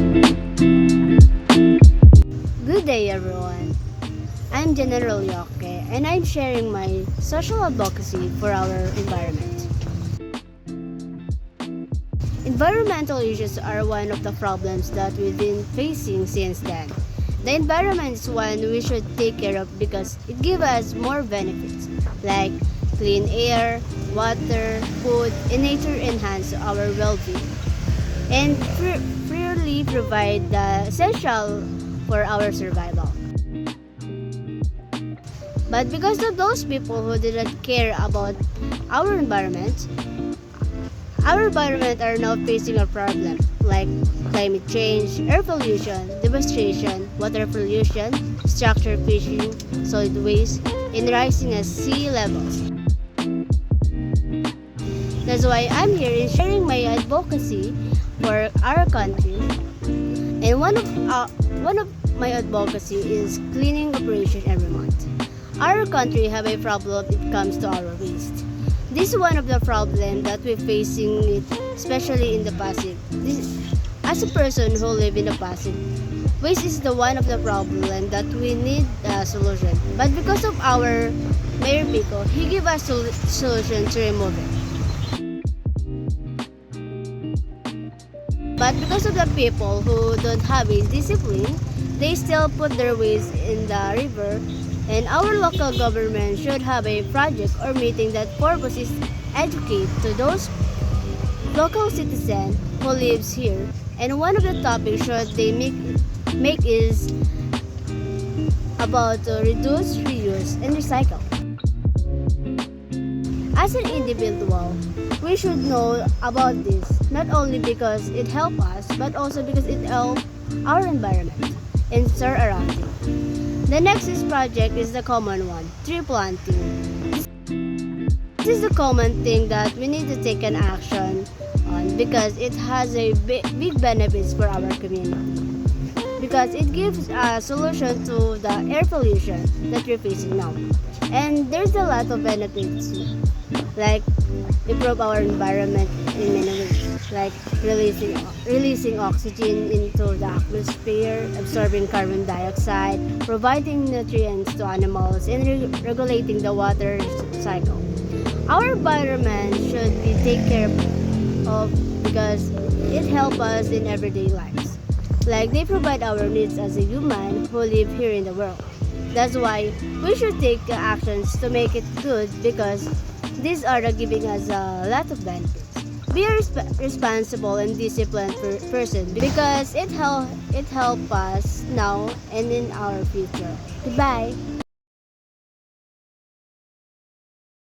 Good day, everyone. I'm General Yoke, and I'm sharing my social advocacy for our environment. Environmental issues are one of the problems that we've been facing since then. The environment is one we should take care of because it gives us more benefits, like clean air, water, food, and nature enhance our well-being, and freely provide the essential for our survival. But because of those people who didn't care about our environment are now facing a problem like climate change, air pollution, deforestation, water pollution, structured fishing, solid waste, and rising as sea levels. That's why I'm here in sharing my advocacy for our country. And one of my advocacy is cleaning operation every month. Our country have a problem when it comes to our waste. This is one of the problems that we're facing, especially in the Pasig. As a person who live in the Pasig, waste is the one of the problem that we need a solution. But because of our Mayor Pico, he give us solution to remove it. But because of the people who don't have a discipline, they still put their waste in the river. And our local government should have a project or meeting that purpose is educate to those local citizens who lives here. And one of the topics should they make is about reduce, reuse, and recycle. As an individual, we should know about this not only because it helps us, but also because it helps our environment and surrounding. The next project is the common one, tree planting. This is the common thing that we need to take an action on because it has a big benefits for our community. Because it gives a solution to the air pollution that we're facing now. And there's a lot of benefits like improve our environment in many ways, like releasing oxygen into the atmosphere, absorbing carbon dioxide, providing nutrients to animals, and regulating the water cycle. Our environment should be taken care of because it helps us in everyday lives. Like they provide our needs as a human who live here in the world. That's why we should take actions to make it good because these are giving us a lot of benefits. Be a responsible and disciplined person because it help us now and in our future. Goodbye.